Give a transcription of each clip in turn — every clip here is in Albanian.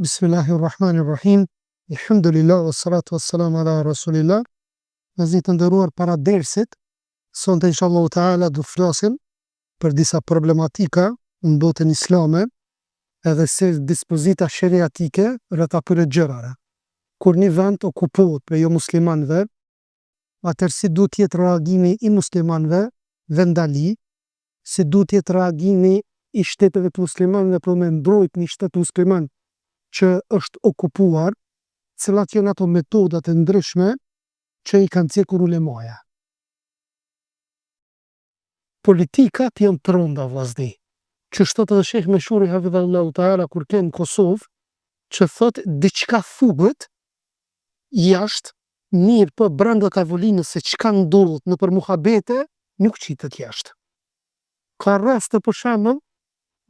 Bismillahirrahmanirrahim. Alhamdulillah, wassalatu wassalamu ala rasulillah. Vëllezër të nderuar, para dersit, sonte inshallah taala do flasim për disa problematika në botën islame, edhe se dispozita sheriatike rreth atyre gjërave. Kur një vend okupohet për jo muslimanëve, atëherë si duhet të jetë reagimi i muslimanëve vendali, si duhet të jetë reagimi i shteteve të muslimanëve për me mbrojtë një shtet musliman që është okupuar, cilat janë ato metodat e ndryshme që i kanë cjekur ulemaja. Politikat janë të rënda vllazëri, që shtot edhe Sheh Meshuri hafidhahullahu taala kur ke në Kosovë, që thot diçka thuhet jashtë, mirë po brenda tavolinës se çka ndodhet nëpër muhabete nuk qitet jashtë. Ka raste për shembull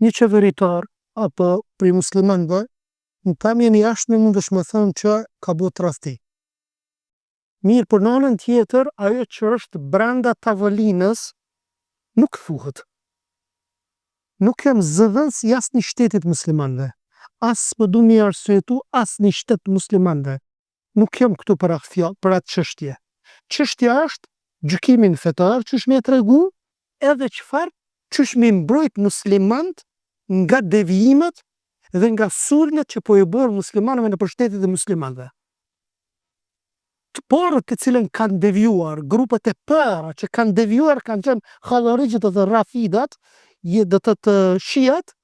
një qeveritar apo prej muslimanëve në pamjen e jashtme mund të më thonë që ka bo tradhti. Mirë, për në anën tjetër, ajo që është brenda tavolinës nuk thuhet. Nuk jam zëdhës i asnjë shtetit muslimanëve. As po du mi arsyetu asnjë shtet muslimanëve. Nuk jam këtu për atë çështje. Çështja është gjykimin fetar që është me tregu edhe çfarë që është me mbrojt muslimant nga devijimet dhe nga sulmet që po i bërë muslimanëve në shtetet e muslimanëve. Të parët të cilën kanë devijuar, grupet e para që kanë devijuar kanë qenë Khawarijët dhe Rafidat, do të shiat,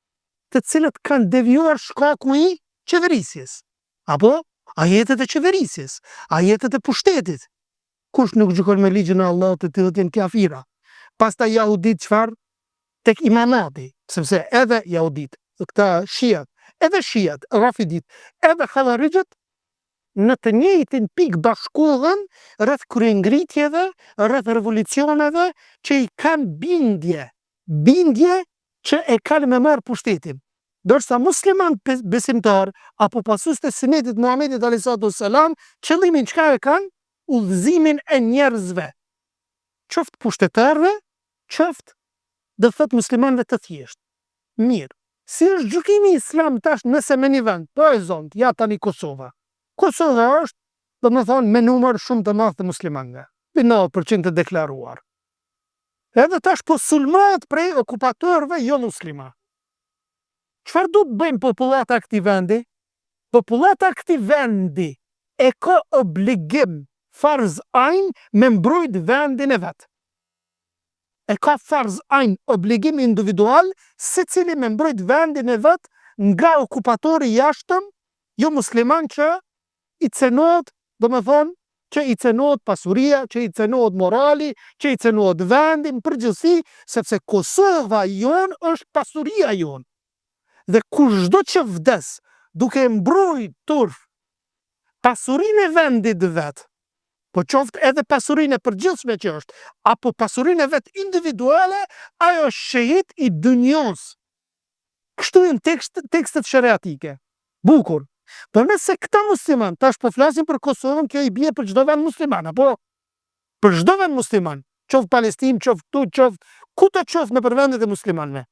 të cilët kanë devijuar shkaku i qeverisjes. Apo ajetet e qeverisjes, ajetet e pushtetit. Kush nuk gjykon me ligjin e Allahut të tillët janë kafira. Pastaj jahudit çfarë? Tek imamati, sepse edhe jahudit, këta shiat, edhe shiat, rafidit, edhe Khawarijët në të njëjtin pikë bashkohen rreth kryengritjeve, rreth revolucioneve që i kanë bindje që e kanë me marrë pushtetin. Dorsa musliman besimtar apo pasues të sunetit Muhamedit alayhis salam, qëllimin çka e kanë? Udhëzimin e njerëzve. Qoftë pushtetarëve, qoftë do thot muslimanëve të thjeshtë. Mirë. Si është gjykimi islam tash nëse me një vend, po e zonë, ja tani Kosova. Kosova është, do më thonë, me numër shumë të madh të muslimanëve. 90% të deklaruar. Edhe tash po sulmohet prej okupatorëve jo muslima. Çfarë do të bëjmë popullata këtij vendi? Popullata këtij vendi e ka obligim farz ain me mbrojt vendin e vet. E ka farz ain obligim individual secili me mbrojt vendin e vet nga okupatori jashtëm, jo musliman që i cenohet, do me thonë, që i cenohet pasuria, që i cenohet morali, që i cenohet vendin, përgjithësi, sepse Kosova jonë është pasuria jonë. Dhe kushdo që vdes, duke mbrojtur pasurinë e vendit vet, po qoftë edhe pasurinë e përgjithshme që është, apo pasurinë e vet individuale, ajo është shehit i dunjos. Kështu janë tekstet shariatike. Bukur. Por nëse këta musliman, tash po flasim për Kosovën, kjo i bie për çdo vend musliman, apo për çdo vend musliman, qoftë Palestinë, qoftë tu, qoftë ku të qoftë nëpër vendet e muslimanëve.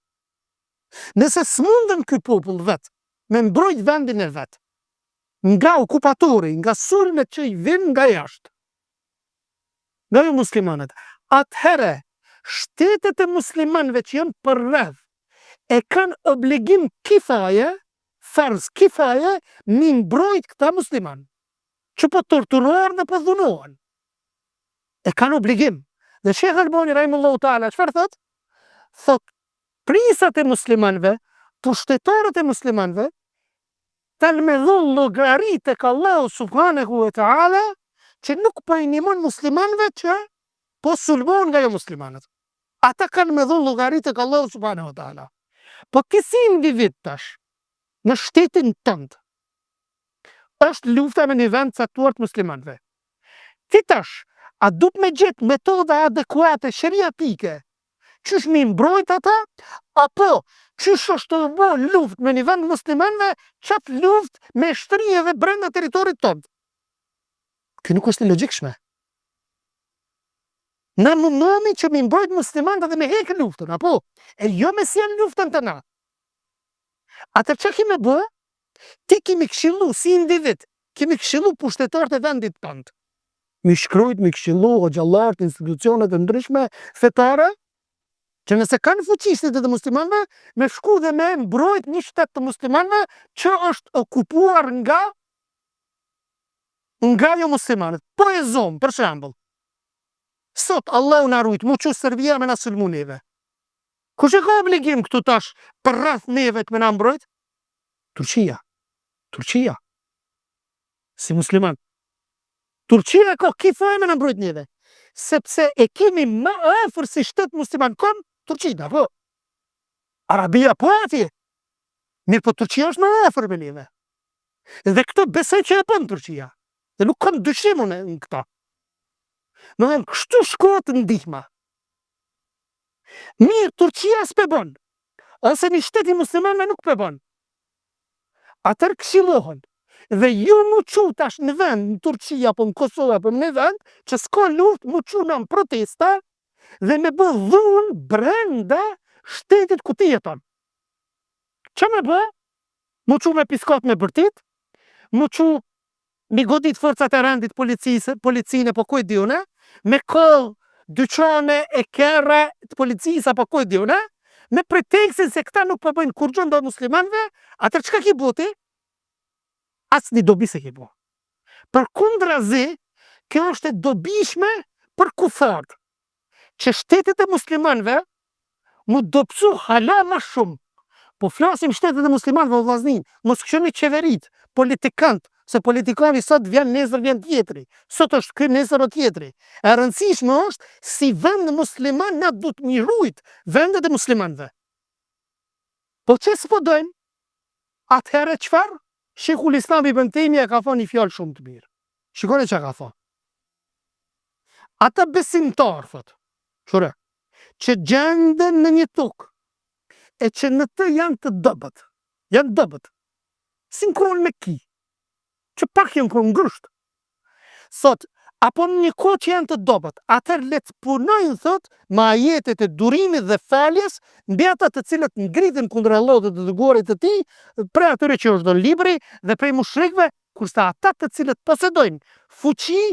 Nëse s'mundën ky popull vet me mbrojt vendin e vet nga okupatori, nga sulmet që i vijnë nga jashtë, nga jo muslimanët, atëherë shtetet e muslimanëve që janë përreth e kanë obligim kifaje, farz kifaje, mi mbrojt këta musliman, që po torturohen dhe po dhunohen. E kanë obligim. Dhe Sheh Albani rahimahullahu taala çfarë thot? Thot prisat e muslimanëve, pushtetarët e muslimanëve, kanë me dhënë llogari tek Allahu subhanahu wa taala që nuk po i ndihmon muslimanëve që po sulmohen nga jo muslimanët. Ata kanë me dhënë llogari tek Allahu subhanahu wa taala. Po kësi individ tash në shtetin tënd është lufta me një vend caktuar të muslimanëve. Ti tash, a duhet me gjetë metoda adekuate shariatike qysh mi mbrojt ata, apo qysh është të bë luftë me një vend muslimanëve, qatë luftë me shtri edhe brenda territorit tënd? Kjo nuk është e logjikshme. Na mundohemi që mi mbrojt muslimanët dhe me hekë luftën, apo? E jo me sjell luftën të na. Atër që kime bë? Ti kimi këshillu si individ, kimi këshillu pushtetarët e vendit tënd. Mi shkrujt, mi këshillu hoxhallarët, institucionet e ndryshme fetare, që nëse kanë fuqi shtetet e muslimanëve, me shku dhe me mbrojt një shtet të muslimanëve që është okupuar nga jo muslimanët. Po e zonë, për shembull. Sot Allahu na rujt, mu që Serbia me na sulmu neve. Kush e ka obligim këtu tash për rreth neve të me na mbrojt? Turqia. Si musliman. Turqia ka kifaj me na mbrojt neve. Sepse e kemi më afër si shtet musliman kom Turqina, po. Arabia po atje. Mirë, po Turqia është më afër me neve. Dhe këto besoj që e bën Turqia. Dhe nuk kam dyshimun në këta. Në dhe kështu shkohet ndihma. Mirë, Turqia s'pe bon. Ose një shteti muslimanve nuk pe bon. Atër këshillohen. Dhe ju mu qu tash në vend, në Turqia, apo në Kosovë, apo në vend, që s'ka luft, mu qu në protesta, dhe me bë dhunë brenda shtetit ku ti jeton. Që me bë? Mu qu me piskat me bërtit, mu qu mi godit forcat e rendit policine, po kuj diune, me këll dyqane e kere të policisë, apo kuj diune, me preteksin se këta nuk përbëjnë kur gjën do muslimanve, atër qka ki buti? Asë një dobi se ki bu. Për kundra zi, kjo është e dobishme për kufart, që shtetet e muslimanve mu dopsu hala ma shumë. Po flasim shtetet e muslimanve o vllaznin, mos këshoni qeverit, politikant, se politikani sot vjen nesër vjen tjetri, sot është kry nesër o tjetri. E rëndësishme është si vend musliman na du të mirujt vendet e muslimanve. Po që s'po dojnë? Atëherë qëfar? Shekull Islam Ibn Taymija ka thonë një fjallë shumë të mirë. Shikoni që ka thonë. Ata besimtarë, thot, shure, që gjenden në një tokë, e që në të janë të dëbët, si në kohën me ki, që pak janë kohën ngrusht. Thot, apo në një kohë që janë të dobët, atër letë punojnë, thot, ma ajetet e durimit dhe faljes, mbi ata të cilët ngritin kundër Allahut dhe të dërguarit të tij, prej atyre që është do libri dhe prej mushrikëve, kurse ata të cilët posedojnë fuqi,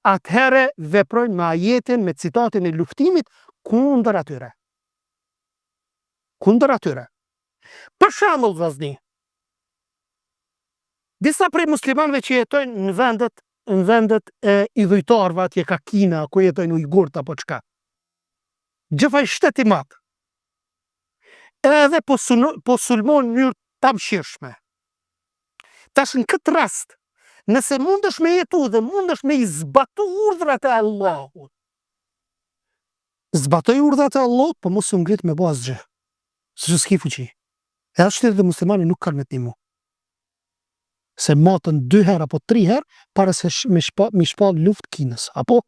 atëherë veprojnë me ajetin, me citatin e luftimit kundër atyre. Për shembull, vllazni, disa prej muslimanëve që jetojnë në vendet e idhujtarëve, atje ka Kina, ku jetojnë ujgurt apo çka. Gjëfaj shteti madh. Edhe po sulmon në mënyrë tamshirshme. Tash në këtë rast, nëse mundesh me jetu dhe mundesh me i zbatu urdhrat e Allahut. Zbatoj urdhrat e Allahut, po mos u ngrit me bo asgjë. Se s'ki fuqi. Edhe shtetet e muslimani nuk kanë me timu. Se matën 2 herë apo 3 herë, para se mi shpall luft Kinës. Apo?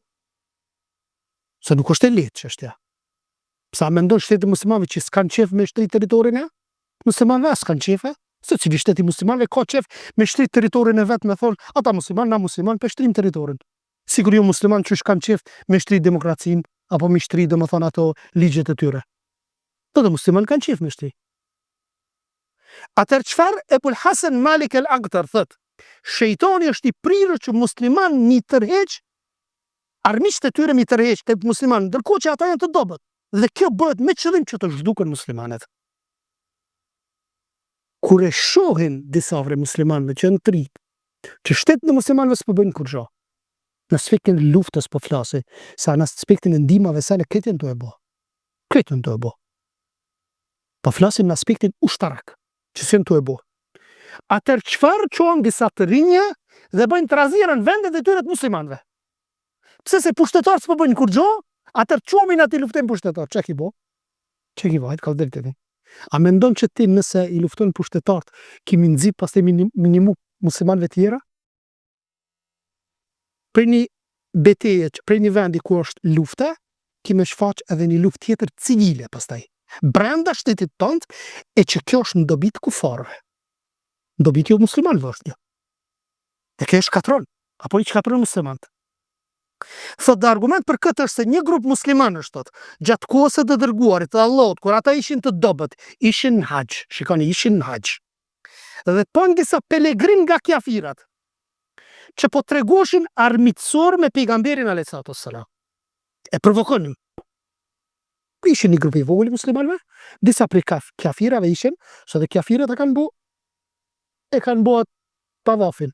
Se nuk është e lehtë çështja. Psa mendon shtetet e muslimanëve që s'kan qef me shtrit territorin e? Muslimanëve s'kan qefe? Se cili shteti muslimanëve ka qef me shtrit territorin e vetë, me thonë, ata musliman, na musliman, pe shtrim territorin. Sigur jo musliman që s'kan qef me shtrit demokracinë, apo me shtrit, dhe më thonë, ato ligjet e tyre. Të dhe musliman kanë qef me shtrit. Atër qfar Ebul Hasan Malik el Aqtar thët, shejtani është i prirë që musliman mi tërheq, armiqtë e tyre mi tërheq të musliman, ndërkohë që ata janë të dobët. Dhe kjo bëhet me qëllim që të zhduken muslimanet. Kur e shohin disa vre muslimanëve që në trit, që shtetet e muslimanëve s'po bëjnë kur gjo, në aspektin e luftës po flasi, sa në aspektin e ndihmave sale këtë janë të e bo. Po flasim në aspektin ushtarak, që s'janë të e bo. Atër qëfar qohen disa të rinje dhe bëjnë trazirën vendet e tyre të muslimanëve. Pse se pushtetarë s'po bëjnë kur gjo, atër qomin ati luftojnë pushtetarë. Që ki bo? Hajtë ka driteti. A mendon që ti nëse i luftojnë pushtetarët, kimi nëzip pas të minimu muslimanëve tjera? Prej një beteje, prej një vendi ku është lufte, kime shfaq edhe një luft tjetër civile pastaj. Brenda shtetit tënd, e që kjo është në dobit kufarëve. Në dobit jo muslimanëve është kjo. Dhe kjo e shkatron, apo i shkatron muslimanët. Thot dhe argument për këtë është se një grup musliman është thot, gjatë kohës së të dërguarit të Allahut, kur ata ishin të dobët, ishin në haxh, shikoni, ishin në haxh. dhe pojnë disa pelegrin nga kjafirat, që po tregoshin armiqësor me pejgamberin a.s. E provokonin. Ishin një grup i vogël muslimanëve, disa prej kjafirave ishin, se dhe kjafirat e kanë bo tavafin,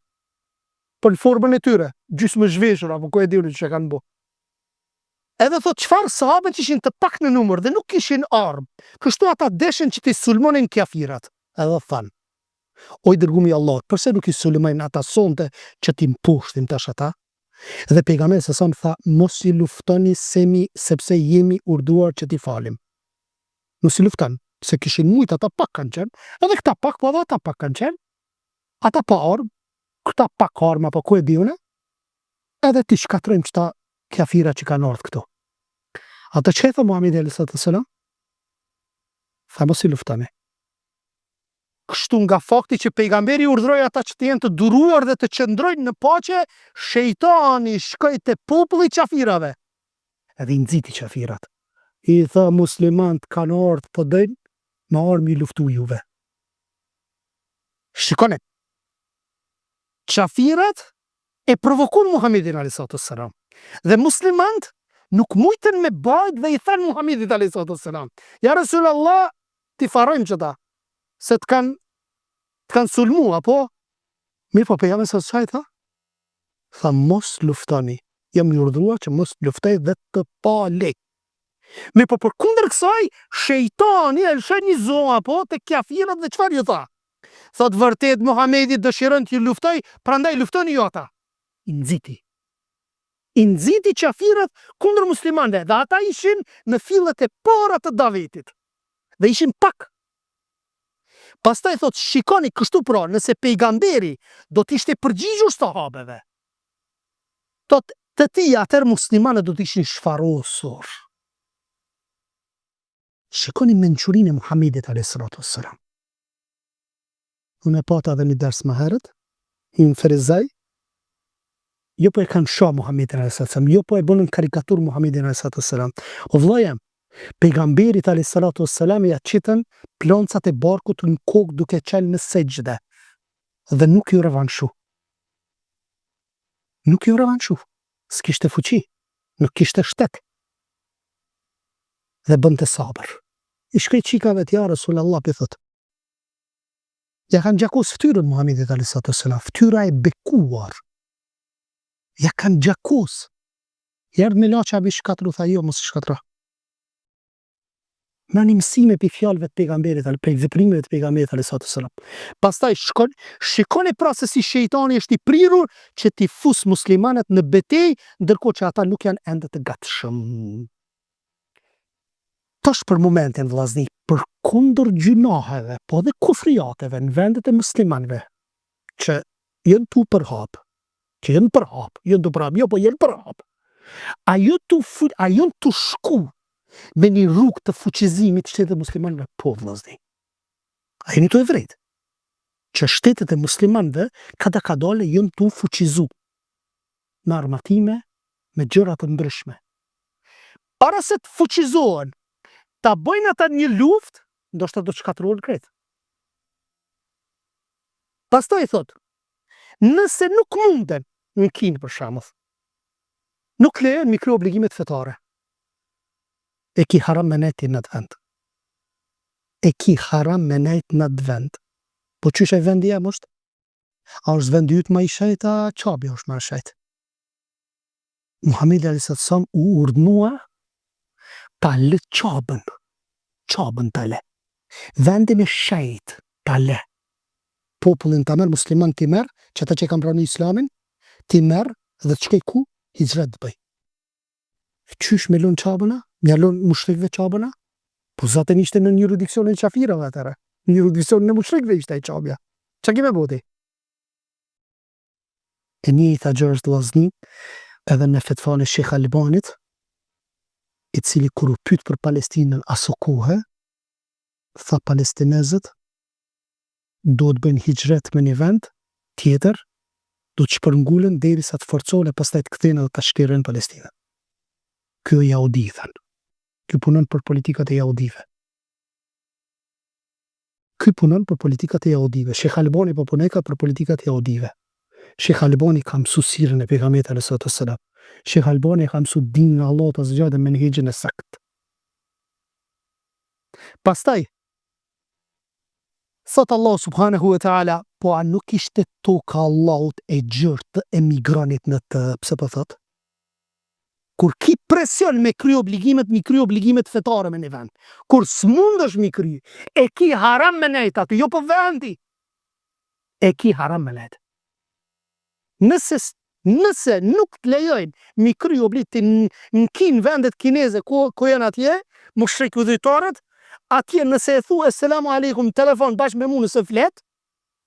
për në formën e tyre, gjysmë zhveshur, apo ko e dini që kanë bo. Edhe thot çfarë sahabët ishin të pak në numër dhe nuk kishin armë, kështu ata deshin që t'i sulmonin kjafirat. Edhe thanë, o i dërgumi Allah, përse nuk i sulmojnë ata sonte që ti mpushtim tash ata? Dhe pejgamberi sa tha, mos i luftoni sepse jemi urdhëruar që t'i falim. Mos i lufton, se kishin mujt ata pak kanë qenë, edhe këta pak, po edhe ata pak kanë qenë, ata pa armë, këta pak armë, apo ku e diune, edhe ti shkatrojmë qëta kjafira që kanë ardhur këtu. Ata që e tha Muhamedi a.s. Tha mos i luftoni. Kështu nga fakti që pejgamberi urdhroi ata që të jenë të duruar dhe të qëndrojnë në paqe, shejtani shkoi te populli i qafirave. Edhe i nxiti qafirat. I tha muslimant kanë ardhur po dojnë me armë i luftu juve. Shikoni. Qafirat e provokun Muhamedit a.s. Dhe muslimant nuk mujtën me bajt dhe i thanë Muhamedit a.s. Ja Rasulallah, ti farojmë qëta, se të kanë sulmu, apo? Mirë po pejgamberi sa çaj tha? Tha mos luftoni, jam i urdhëruar që mos luftoj dhe të palek. Mirë po përkundër kësaj, shejtani e shënizoi apo te kjafirat dhe çfarë ju tha? Thot vërtet Muhamedi dëshiron t'ju luftoj, prandaj luftoni ju ata. I nxiti qafirat kundër muslimanëve, dhe ata ishin në fillet e para të Davetit. Dhe ishin pak. Pastaj thot, shikoni kështu pra, nëse pejgamberi do t'ishte përgjigjur sahabeve, thot të ti atër muslimanët do t'ishin shfarosur. Shikoni mençurinë e Muhamedit a.s. Unë e pata dhe një ders më herët, i më ferizaj, jo po e kanë shoh Muhamedit a.s. Jo po e bënën karikatur Muhamedit a.s. O vëllajem, pejgamberit a.s. ja qitën ploncat e barkut në kokë duke qenë në sejdë dhe nuk ju revanshu. Nuk ju revanshu. S'kishte fuqi, nuk kishte shtet. Dhe bënte sabër. I shkrej qikave t'ja Rasulallah për thot. Ja kanë gjakos ftyrën Muhamedit a.s. Ftyra e bekuar. Ja kanë gjakos. Jerdë me la që abi shkatru, tha jo, mos shkatra. Në një mësime për fjalëve të pejgamberit, për veprimeve të pejgamberit a.s. Pastaj shikoni pra se si shejtani është i prirur që t'i fus muslimanët në betejë, ndërkohë që ata nuk janë ende të gatshëm. Tash për momentin vllazni, për kundër gjunaheve, po dhe kufriateve në vendet e muslimanëve, që janë tu përhap, jo po janë përhap. A janë tu shku me një rrugë të fuqizimit të shtetet muslimanëve, po vllazni. A jeni tu e vërtet që shtetet e muslimanëve ka dole janë tu fuqizu me armatime, me gjëra të ndryshme. Para se të fuqizohen, ta bëjnë ata një luftë, ndoshta do të shkatërrohen krejt. Pastaj thot, nëse nuk munden, në Kinë për shembull, nuk lejon mi kriju obligimet fetare. E ki haram me nejti në të vend. E ki haram me nejt në të vend. Po qysh e vendi jem është? A është vendi jytë ma i shajt, a qabi është ma i shajt? Muhamedi a.s. u urdhnua ta lë qabën ta lë. Vendin e shajt ta lë. Popullin ta merë, musliman ti merë, që ata që kanë pranuar islamin, ti merë dhe të shkej ku? Hijret të bëj. Qysh me lën qabëna? Mja lën mushrikve qabëna? Po zaten ishte në një jurisdiksionin e qafirave atëre. Në jurisdiksionin e mushrikve ishte e qabja. Qa kime boti? E një i tha gjërës të vllazni, edhe në fetvane Shekh Albanit, i cili kur u pyet për Palestinën aso kohë, tha palestinezët do të bëjnë hijret me një vend tjetër, do të shpërngulen derisa të forcohen e pastaj të kthehen dhe ta shtirojnë Palestinën. Kjo jaudi thënë. Kjo punon për politikat e jaudive. Ky punon për politikat e jahudive. Sheikh Albani po punon për politikat e jahudive. Sheikh Albani ka mësu sirën e pejgamberit alayhi salatu wassalam. Sheikh Albani ka mësu dinin e Allahut azza wa jalla me menhexhin e sakt. Pastaj thot Allah subhanahu wa taala, po a nuk ishte toka Allahut e gjërë të emigranit në të, pse po thot? Kur ki presion me kry obligimet, mi kry obligimet fetare me një vend. Kur s'mundesh mi kry, e ki haram me nejt aty, jo po vendi. E ki haram me nejt. Nëse nuk të lejojnë mi kry obligimet në kin vendet kineze ku janë atje, më shrek udhëtarët, atje nëse e thu selamu aleikum telefon bashkë me mu nëse flet,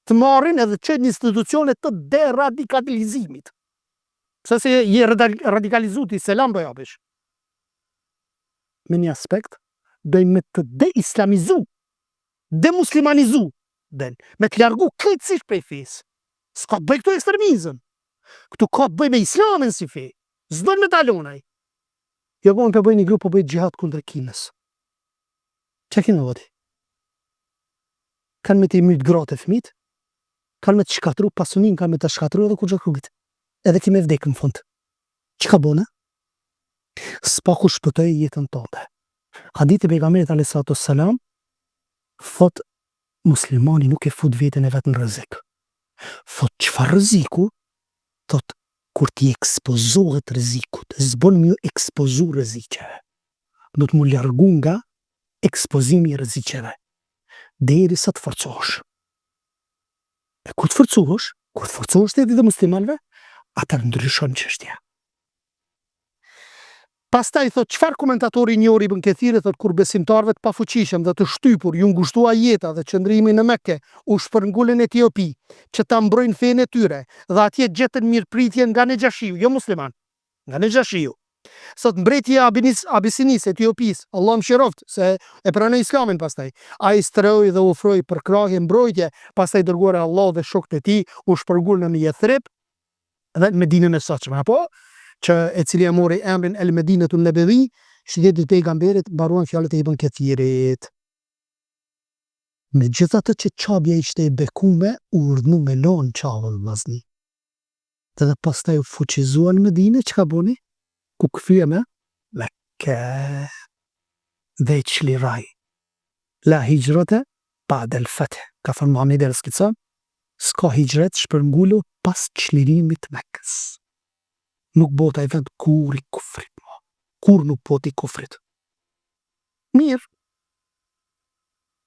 të marrin edhe të qenë institucionet të deradikalizimit. Pse se je radikalizu ti, selam do japish. Me një aspekt, dojmë të deislamizu, demuslimanizu, me të largu krejtësisht prej fesë. S'ka të bëj këtu ekstremizëm. Këtu ka të bëj me islamin si fe. S'dojnë me talonaj. Jo po më përbëj një grupë, po bëj gjihad kundër Kinës. Që kinë vëti? Kanë me të i mytë gratë e fmit, kanë me të shkatru pasunin, kanë me të shkatru edhe kur gjatë rrugit. Edhe ki me vdekë në fund. Që ka bëne? S'pa ku shpëtoj jetën tote. Hadith e pejgamberit alayhi salatu wassalam thot muslimani nuk e fut veten e vet në rrezik. Thot çfarë rreziku? Thot kur ti ekspozohet rrezikut, s'bën më ekspozu rrezikeve. Do të mu largu nga ekspozimi i rrezikeve derisa të forcohesh. E kur të forcohesh, kur të forcohesh te dhe muslimanëve, atër ndryshon çështja. Pastaj thot çfarë komentatori i njohur Ibn Kathiri thot kur besimtarëve të pafuqishëm dhe të shtypur ju ngushtua jeta dhe qëndrimi në Mekke u shpërngulën në Etiopi që ta mbrojnë fenë e tyre dhe atje gjetën mirëpritje nga Nexhashiu, jo musliman, nga Nexhashiu. Sot mbretja Abisinis, Etiopis, Allah më shiroft, se e pranoi islamin pastaj. Ai strehoi dhe ofroi përkrahje mbrojtje, pastaj dërguar Allah dhe shokët e tij u shpërngulën në Yathrib dhe në Medinën e sotshme, apo që e cili e mori emrin El Medinatun Nabawi, shitetit e pejgamberit, mbaruan fjalët e Ibn Kathirit. Megjithatë që qabja ishte e bekume, u urdhnu me lon qabën vllazni. Dhe pastaj u fuqizuan në Medinë, çka bëni? Ku kthye me dhe i çliraj. La hijrata ba'da al-fath. Ka thënë Muhamedi al-Skitsa, s'ka hijret shpërngulu pas çlirimit të Mekkës. Nuk bota i vend kur i kufrit, kur nuk bota i kufrit. Mirë,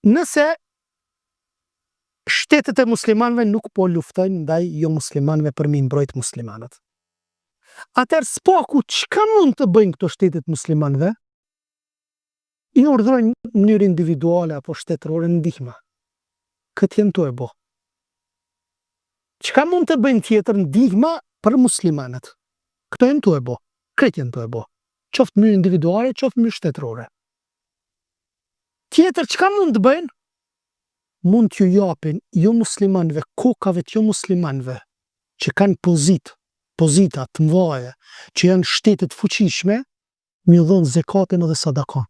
nëse shtetet e muslimanëve nuk po luftojnë ndaj jo muslimanëve për mi mbrojt muslimanët, atëherë s'paku çka mund të bëjnë këto shtetet muslimanëve? I urdhërojnë në mënyrë individuale apo shtetërore ndihmë. Këtë janë të e bo. Çka mund të bëjnë tjetër ndihma për muslimanët? Këto janë të e bo. Këtë janë të e bo. Qoftë mënyrë individuale, qoftë mënyrë shtetërore. Tjetër çka mund të bëjnë? Mund t'ju japin jo muslimanëve, kokave të jo muslimanëve që kanë pozita të mëdha, që janë shtete të fuqishme, më dhon zekatin edhe sadakan.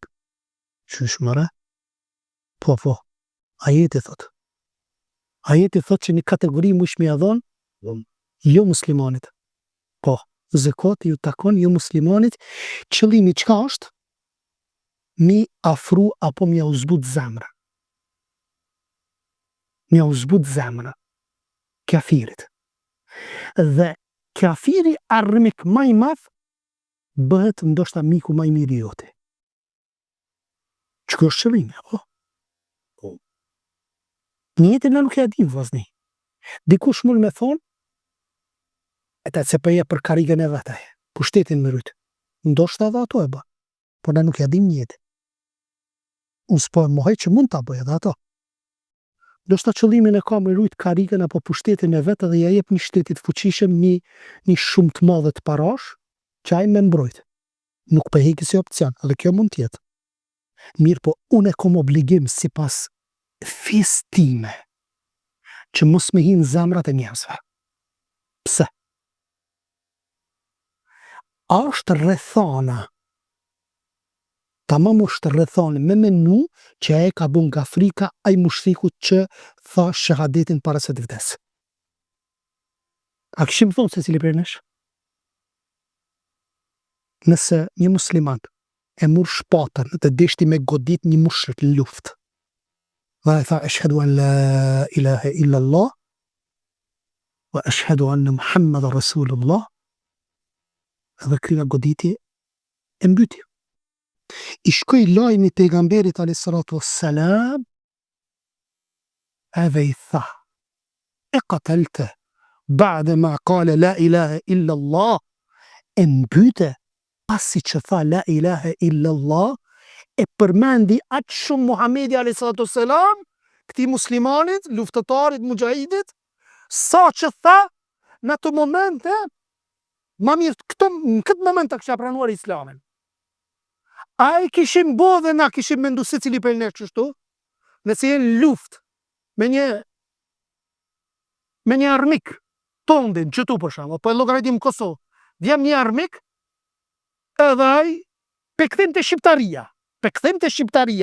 Qysh mëre? Po. Ajeti thot. Ajeti thot që një kategori mush me ia dhon jo muslimanit. Po, zekati ju takon jo muslimanit, qëllimi çka është? Mi afru apo mi uzbut zemra. Mi uzbut zemra kafirit. Dhe kafiri armik më i madh bëhet ndoshta miku më i mirë i jote. Çka është qëllimi? Njëtën në nuk e adim vllazni. Dikush mund me thonë, ata se përja për karigën e vetaj, pushtetin më rrytë. Ndoshta edhe ato e bë, por ne nuk e adim njëtë. Unë s'po e mohoj që mund ta bëj edhe ato. Ndoshta qëllimin e ka me rrytë karigën apo pushtetin e vetë dhe ja jep një shtetit fuqishëm një shumë të madhe të parash, që ai me mbrojt. Nuk po heki si opcion, edhe kjo mund tjetë. Mirë po, unë e kom obligim sipas fesë time që mos me hinë zemrat e njerëzve. Pse? A është rrethana tamam është rrethon me menu që ai ka bën nga Afrika ai mushriku që tha shahadetin para se të vdes. A kishim thonë se cili prej nesh? Nëse një musliman e mur shpatën dhe deshti me godit një mushrik në luftë, dhe e tha ashhadu an la ilaha illa Allah wa ashhadu anna Muhammadan Rasulullah, edhe kryna goditi e mbyti. I shkoj lajmi pejgamberit alayhi salatu wassalam edhe i tha e qatalta ba'da ma qala la ilaha illa Allah, e mbyte pasi që tha la ilaha illa Allah, e përmendi aq shumë Muhamedi alayhi salatu wassalam këtij muslimanit, luftëtarit, mujahidit, sa që tha në ato momente, ma mirë në këtë moment të kisha pranuar islamin. A e kishim bo dhe na kishim mendu se cili për ne qështu, nëse jenë luft me një armik, tondin, qëtu për shama, po e llogaritim Kosovë, vjem një armik, edhe aj, pe këthim të shqiptaria,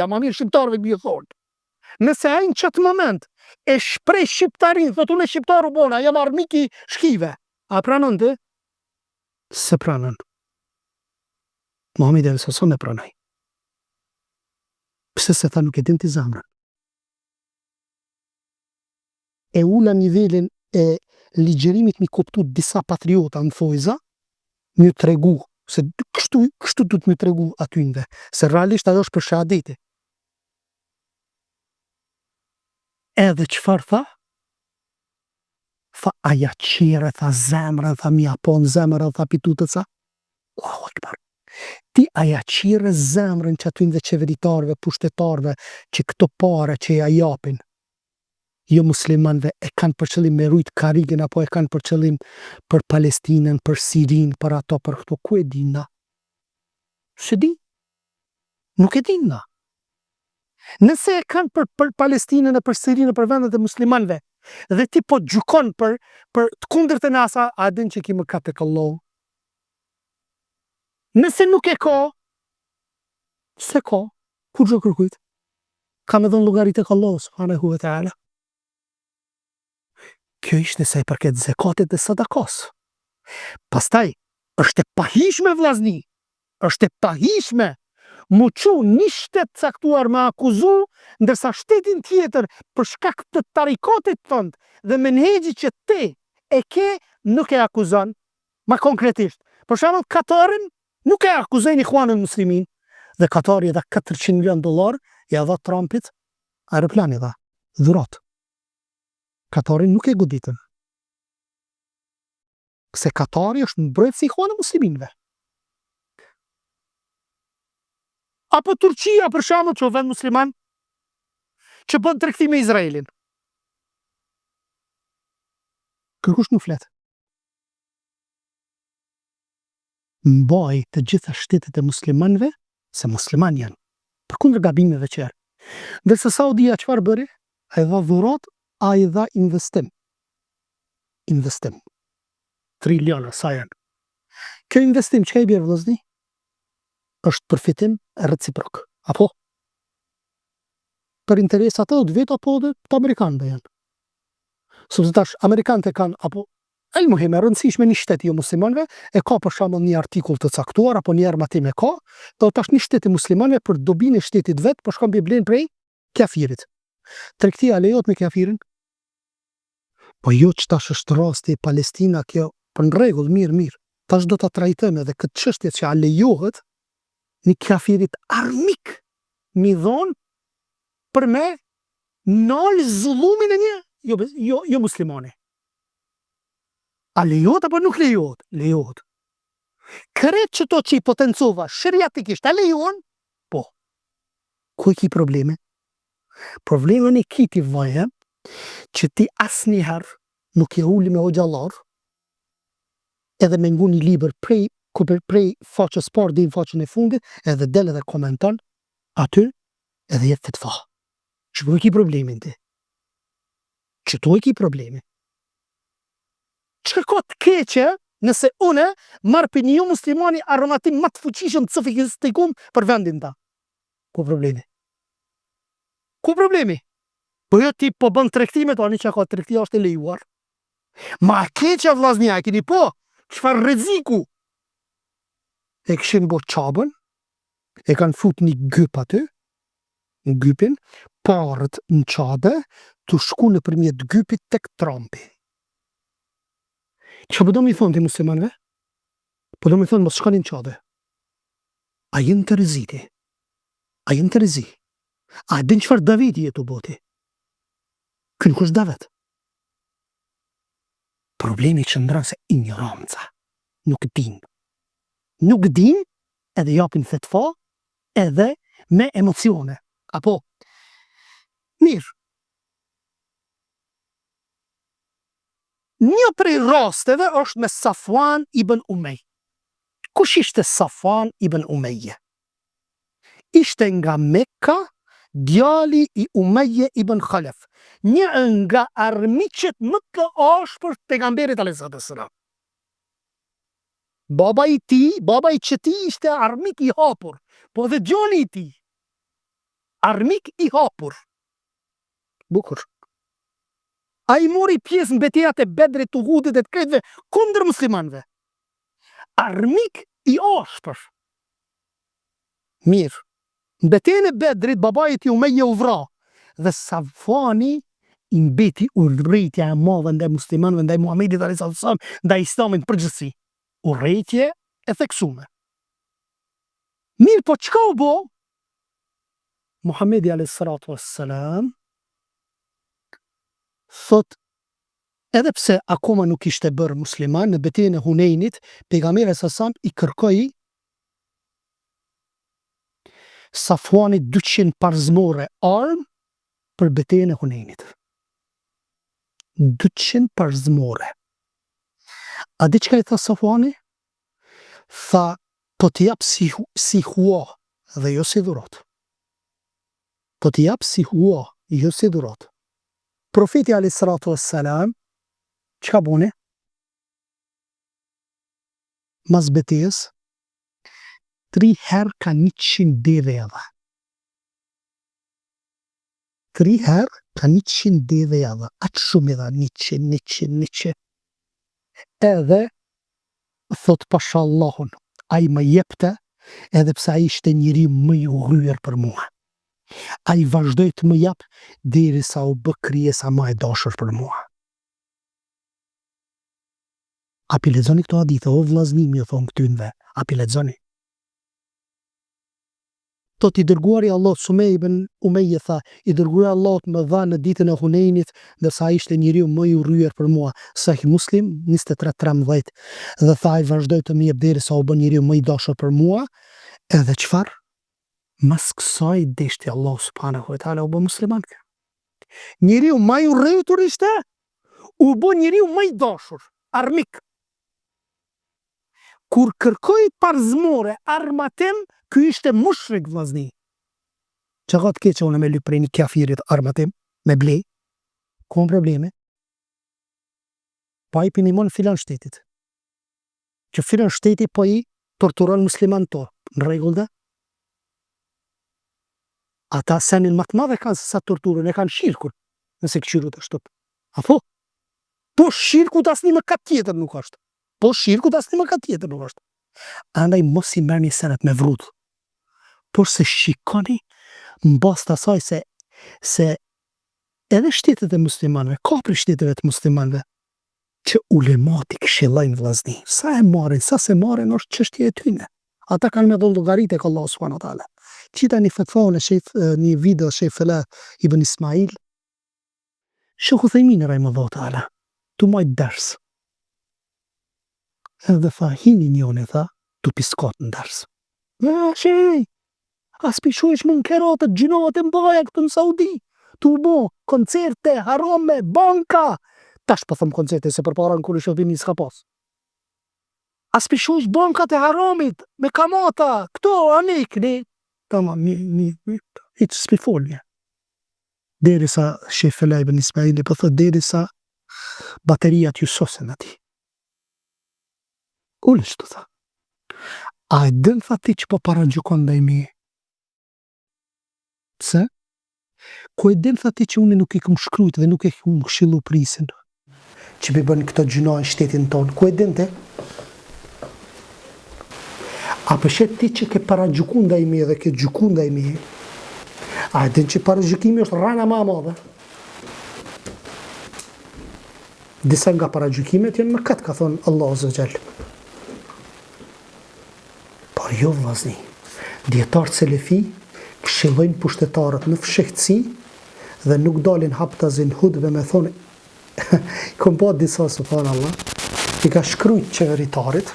ma mirë shqiptarëve bje thonë. Nëse aj në qëtë moment, e shprej shqiptarin, thot unë e shqiptaru bona, jam armiki shkive, a pranon të? Se pranon. Muhamedi alayhi salatu e pranoi. Pse se tha nuk e din ti zamrën. E ula nivelin e ligjerimit mi kuptu disa patriota në thojza, mi tregu, se kështu du të mi tregu atynve, se realisht ajo është për shahadeti. Edhe qëfar tha? Tha aja qire, tha zemrën, tha mi apon zemrën, tha pitutët sa. Allahu Akbar. Ti aja qire zemrën që aty dhe qeveritarve, pushtetarve, që këto pare që ja japin, jo muslimanve e kanë për qëllim me rujt karigën, apo e kanë për qëllim për Palestinën, për Sirin, për ato, për këto, ku e din na? Se di? Nuk e din na. Nëse e kanë për Palestinën e për Sirin e për vendet e muslimanve, dhe ti po gjukon për të kundërt e nasa, a din që ki më katë e këllohu. Nëse nuk e ka, se ka, kur gjë kërkujt? Ka me dhënë llogarit e Allahu subhanahu wa ta'ala. Kjo ishte sa i përket zekatit dhe sadakas. Pastaj, është e pahishme vllazni, është e pahishme mu qu një shtet caktuar me akuzu, ndërsa shtetin tjetër për shkak të tarikatit tënd dhe menhexhi që ti e ke nuk e akuzon, ma konkretisht. Për shembull Katarin nuk e akuzojnë Ikhwanul Muslimin, dhe Katari dha $400 milion, ja dha Trumpit aeroplani dha, dhurat. Katari nuk e goditën. Se Katari është mbrojtësi i Ikhwanul Musliminve. Apo Turqia për shembull, që vend musliman, që bën tregti me Izraelin. Kërkush nuk flet. Mbaj të gjitha shtetet e muslimanve se musliman janë, përkundër gabimeve që janë. Ndërsa Saudia çfarë bëri? Ai dha dhurat, ai dha investim. Investim. Triliona sa janë. Kjo investim çka i bjerë vëllazni? Është përfitim reciprok, apo? Për interesat të vetë apo dhe të Amerikanëve janë. Sepse tash Amerikanët e kanë apo el muhim e rëndësishme një shteti jo muslimanve e ka për shembull një artikull të caktuar apo një armatim e ka, do tash një shteti muslimanve për dobinë e shtetit vet po shkon mbi blen prej kafirit. Tregtia lejohet me kafirin? Po jo që tash është rasti Palestina, kjo për në rregull, mirë. Tash do ta trajtojmë edhe këtë çështje që a lejohet një kafirit armik mi dhon për me nal zullumin e një jo muslimani. A lejohet apo nuk lejohet? Lejohet. Kret që to që i potencova shëriatikisht, a lejohen? Po. Ku e ki probleme? Problemën e ki ti vaje që ti asnjëherë nuk e uli me hoxhallar edhe me ngu një libër prej faqës parë deri në faqën e fundit, edhe del edhe komenton aty edhe jetë fetva. Që ku e ki problemin ti? Që tu e ki problemi? Që ka të keqe nëse une marrë për një muslimani aromatim më të fuqishëm të sofistikum për vendin ta? Ku problemi? Ku problemi? Po jo ti po bën tregtime, tani që ka tregtia është e lejuar. Ma keqja vllaznia, e keni po? Çfarë rreziku? E kishin bo çabën, e kanë fut një gyp aty, në gypin, parët në qabe, të shku nëpërmjet gypit tek trampi. Çfarë po do mi thonë ti muslimanëve? Po do mi thonë mos shkoni në qabe. A jenë të rreziti? A jenë të rrezi? A din çfarë daveti jetu boti? Ky nuk është davet. Problemi qëndron se ignoranca. Nuk din. Nuk din, edhe japin fetva, edhe me emocione. Apo, mirë. Një prej rasteve është me Safwan ibn Umej. Kush ishte Safwan ibn Umeje? Ishte nga Mekka, djali i Umeje ibn Khalef, një nga armiqet më të ashpër të pejgamberit alayhis salam. Baba i qëti ishte armik i hapur, po dhe gjoni i ti, armik i hapur. Bukur. A i mori pjesë në betejat e Bedrit, të Uhudit e të kretëve kundër muslimanëve. Armik i ashpër. Mirë. Në betejën e Bedrit, babai i tij Umeje u vra, dhe Safwani i mbeti urrëtia e madhe ndaj muslimanëve, ndaj Muhamedit alayhis salam, ndaj Islamit përgjithësi. Urrëtie e theksuar. Mirë, po çka u bo? Muhamedi alayhis salatu wassalam thot, edhe pse akoma nuk ishte bërë musliman, në betejën e Hunenit, pejgamberi sa i kërkoi Safwanit 200 parzmore armë për betejën e Hunenit. 200 parzmore. A di çka i tha Safwani? Tha, po t'i jap si hua dhe jo si dhurat. Po t'i jap si hua, jo si dhurat. Profeti alayhis salatu wassalam çka bune? Mas betejës 3 herë ka 100 deve edhe. 3 herë ka 100 deve edhe. Atë shumë edhe 100. Edhe thot pasha Allahun, a i më jepte, edhe pse a ishte njëri më i urryer për mua. A i vazhdoj të më jap derisa u bë krijesa më e dashur për mua. A pi lexoni këto hadithe, o vllaznimi, ju thon këtynve, a pi lexoni? Thot i dërguari i Allahut Sumej ibn Umeje tha, i dërguari i Allahut më dha në ditën e Hunenit, ndërsa ai ishte njeriu më i urryer për mua. Sahih Muslim 23:13. Dhe tha, ai vazhdoi të më jep derisa u bë njeriu më i dashur për mua, edhe çfarë? Mas kësaj deshti Allah subhanahu wa taala u bë musliman. Njeriu më i urrëtur ishte, u bë njeriu më i dashur, armik. Kur kërkoi parzmore armatim, ky ishte mushrik vllazni. Çka ka të keqe unë me lyp prej një kafirit armatim, me ble? Ku probleme? Pa i pinimon filan shtetit. Që filan shteti po i torturon musliman to, në rregull dhe? Ata senin më të madhe kanë se sa torturën, e kanë shirkun, nëse këqyrut është. Apo? Po shirkut asnjë mëkat tjetër nuk është. Po shirkut asnjë mëkat tjetër nuk është. Andaj mos i merrni senet me vrut. Por se shikoni mbas të asaj se edhe shtetet e muslimanëve, ka për shteteve të muslimanëve, që ulemat i këshillojnë vllazni. Sa se marrin është çështje e tyre. Ata kanë me dhënë llogaritë tek Allahu subhanahu wa taala. Qita një fatwa një video Sheikh Fela ibn Ismail, Sheikh Uthaymin rahimahullahu taala, tu majt ders. Edhe tha, hini njoni, tha, tu piskat në ders. Shej, as pishuesh më në keratët, gjinohet e mbaja këtë në Saudi, tu bo, koncerte, harame, banka. Tash po thëm koncerte, se për para në kur i shëllëvim një s'ka pas. As pishuesh bankat e haramit, me kamata, këto, anik, ne. Tamam, hiç s'pi folje. Derisa Sheikh Fela ibn Ismail po thot, derisa bateriat ju sosen ati. Ullështu tha. A e dën tha ti që po para gjukon dhe i mi? Pse? Ku e din tha ti që unë nuk i kom shkrujt dhe nuk e kom këshillu prisin që bi bën këto gjunojnë shtetin tonë, ku e din te? A përshet ti që ke para gjukunda i mi dhe ke gjukunda i mi, a e din që para gjukimi është rana ma madhe? Disa nga para gjukimet janë më këtë, ka thonë Allah Zëgjel. Por jo vllazni, djetarët selefi këshillojnë pushtetarët në fshehtësi dhe nuk dalin haptazin hudbe me thonë, kom pa disa subhanallah, i ka shkrujt qeveritarit,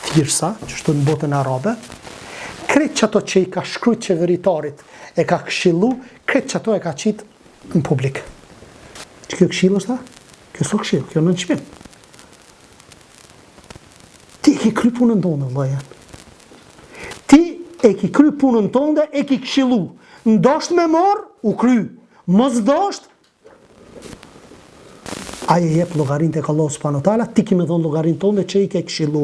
thirsa, që shtu në botën arabe, kretë që ato që i ka shkrujt qeveritarit e ka këshillu, kretë që ato e ka qitë në publik. Që kjo këshillu është ta? Kjo s'o këshillu, kjo në nënçmim. Ti e ki kry punën tonë, vëllajan. Ti e ki kry punën tonë, e ki këshillu. Ndosht me marë, u kry. Mos dosht, aje jep llogarin tek Allahu subhanahu wa taala, ti kemi dhon llogarin tonë që i ke këshillu.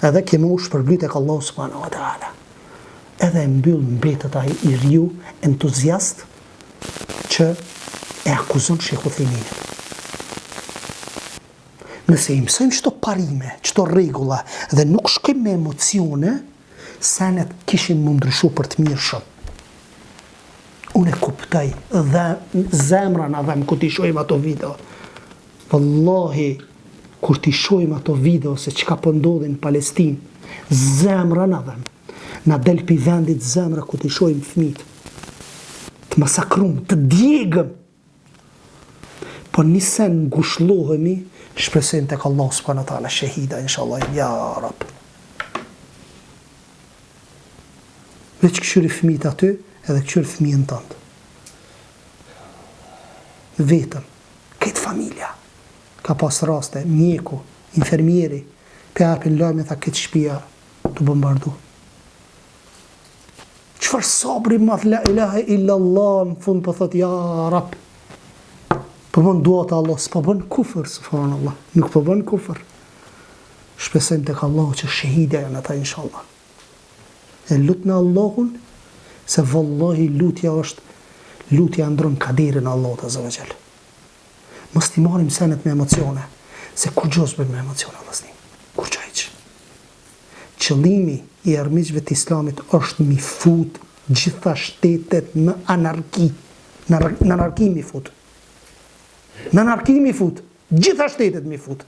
Edhe kemi u shpërblyt tek Allahu subhanahu wa taala. Edhe mbyll mbetet ai i riu entuziast që e akuzon Sheikh Uthaymin. Nëse i mësojmë qëto parime, qëto regula dhe nuk shkojmë me emocione, senet kishin më ndryshu për të mirë shumë. Unë e kuptoj dhe zemra në dhem kur t'i shojmë ato video. Wallahi, kur t'i shojmë ato video se çka po ndodhi në Palestinë, zemra në dhem. Na del pi vendit zemra kur t'i shojmë fëmijët. Të masakrum, të djegëm. Po nisen ngushlohemi, shpresojmë tek Allah subhanahu wa taala shahida inshallah ya rab. Veç këshyri fëmijët aty edhe këshyri fëmijën tënd. Vetëm këtë familja ka pas raste, mjeku, infermieri, pe hapin lajme tha këtë shtëpia të bombardu. Çfarë sabri madh la ilaha illa Allah në fund po thot ya rab. Po bën dua të Allah, s'po bën kufër, subhanallah, nuk po bën kufër. Shpresojmë tek Allahu që shahida janë ata inshallah. E lutna Allahun se vallahi lutja ndron kaderin Allahut azza wa jall. Mos t'i marrim senet me emocione, se kur gjos bën me emocione vllazni. Kur çajç. Qëllimi i armiqve të Islamit është mi fut gjitha shtetet në anarki. Në anarki mi fut. Në anarki mi fut. Gjitha shtetet mi fut.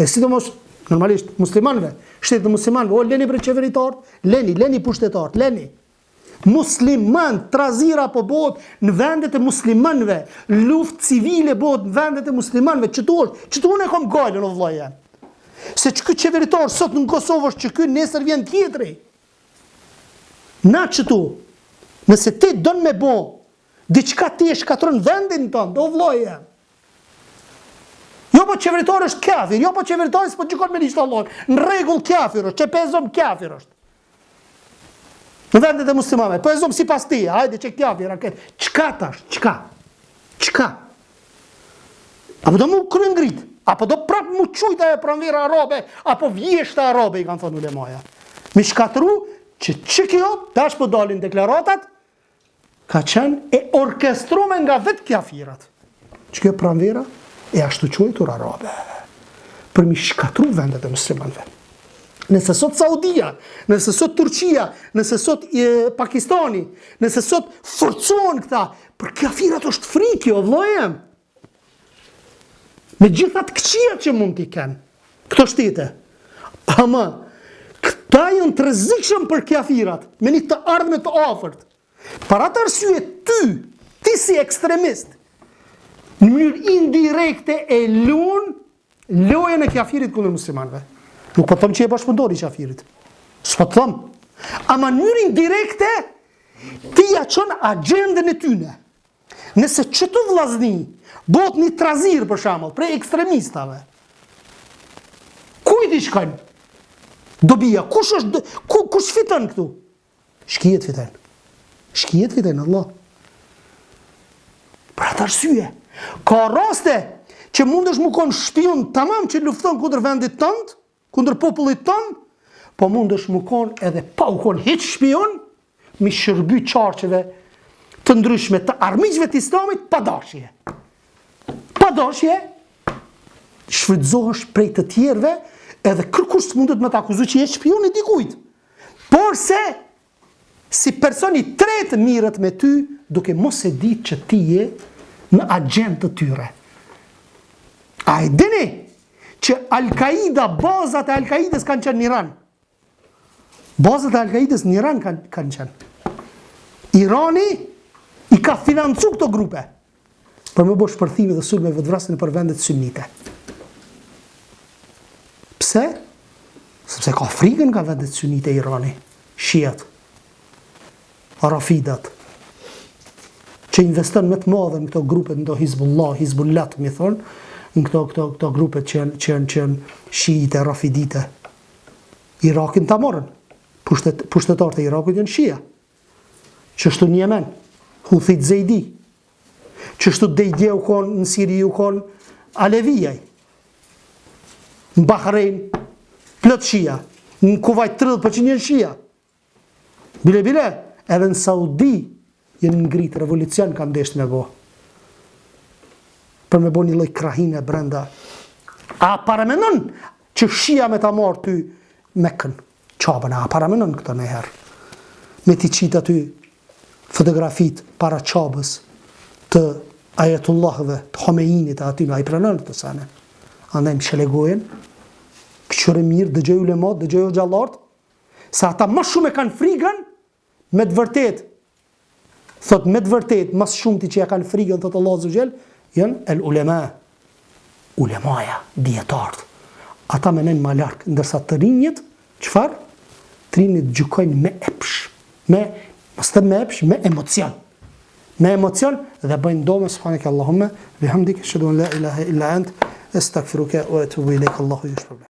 E sidomos normalisht muslimanëve, shtetet muslimanëve, o leni për qeveritarët, leni pushtetarët, leni. Musliman, trazira po bëhet në vendet e muslimanëve, luftë civile bëhet në vendet e muslimanëve, çtu unë kam gojën o vllaja. Se që ky qeveritar sot në Kosovë është që ky nesër vjen tjetri. Na çtu. Nëse ti don me bë diçka ti e shkatron vendin tënd, o vllaja. Jo po qeveritar është kafir, jo po qeveritar s'po gjykon me ligjin e Allahut. Në rregull kafir është, çe pezom kafir është. Në vendet e muslimanëve, po e zom sipas ti, hajde që kafir aket. Çka tash? Çka? Apo do mu kryen ngrit, apo do prap mu çujt ajo pranvera arabe, apo vjeshta arabe i kanë thënë ulemaja. Mi shkatru që kjo tash po dalin deklaratat ka qenë e orkestruar nga vetë kafirat. Ç'kjo pranvera e ashtu quajtur arabe, për mi shkatru vendet e muslimanëve. Nëse sot Saudia, nëse sot Turqia, nëse sot Pakistani, nëse sot forcohen këta, për kafirat është frikë, o vllajem. Me gjithat këqia që mund t'i kenë, këto shtete. Ama, këta janë të rrezikshëm për kafirat, me një të ardhme të afërt. Për atë arsye ti si ekstremist, në mënyrë indirekte e lojën e kafirit kundër muslimanëve. Nuk po them që e bashkëpundori kafirit. S'po them. Ama në mënyrë indirekte ti ja çon agjendën e tyne. Nëse çtu vllazni bëhet një trazir për shembull prej ekstremistave. Kujt i shkojnë? Dobia, kush fiton këtu? Shkijet fiton Allah. Për atë arsye, ka raste që mundesh mu kon shpion tamam që lufton kundër vendit tënd, kundër popullit tënd, po mundesh mu kon edhe pa u kon hiç shpion, mi shërby qarqeve të ndryshme të armiqve të islamit pa dashje. Pa dashje, shfrytëzohesh prej të tjerëve, edhe kërkush mundet me të akuzu që je shpion i dikujt. Por se, si personi tretë mirët me ty, duke mos e ditë që ti je në agent të tyre. A e dini që Al-Qaida, bazat e Al-Qaidës kanë qenë në Iran. Bazat e Al-Qaidës në Iran kanë qenë. Irani i ka financu këto grupe për me bo shpërthime dhe sulme vetvrasje për vendet sunnite. Pse? Sepse ka frikën nga vendet sunnite Irani, shiat, rafidat, që investon me të madhe në këto grupe, në këto Hizbullah, mi thonë, në këto grupe që janë shiite, rafidite. Irakin ta morën. Pushtetarët e Irakut janë shia. Qështu në Jemen, Huthit Zejdi. Qështu Dejdje u konë, në Siri u konë Alevijaj. Në Bahrein, plët shia. Në Kuvajt 30% janë shia. Bile, edhe në Saudi jenë ngritë revolucion kanë desht me bo. Për me bo një lloj krahine brenda. A paramenon që shia me ta marë ty Mekën, qabën, a paramenon këta në herë. Me ti qitë aty fotografit para qabës të Ajetullahve, të Homeinit, aty në a i pranon të sene. Andaj më shelegojen, këqyre mirë, dëgjoj ulemat, dëgjoj o gjallartë, sa ata më shumë e kanë frikën, me të vërtet, thot me të vërtet, mas shumë ti që ja kanë frikën, thot Allah Azugjel, janë el ulema, ulemaja, djetartë. Ata menen ma larkë, ndërsa të rinjët, qëfar? Të rinjët gjykojnë me epsh, mos të me epsh, me emocion. Me emocion dhe bëjnë dome, subhaneke Allahumme, bihamdik, ashhadu an la ilaha illa ant, astaghfiruke wa atubu ilejk, Allahu ju shpërblet.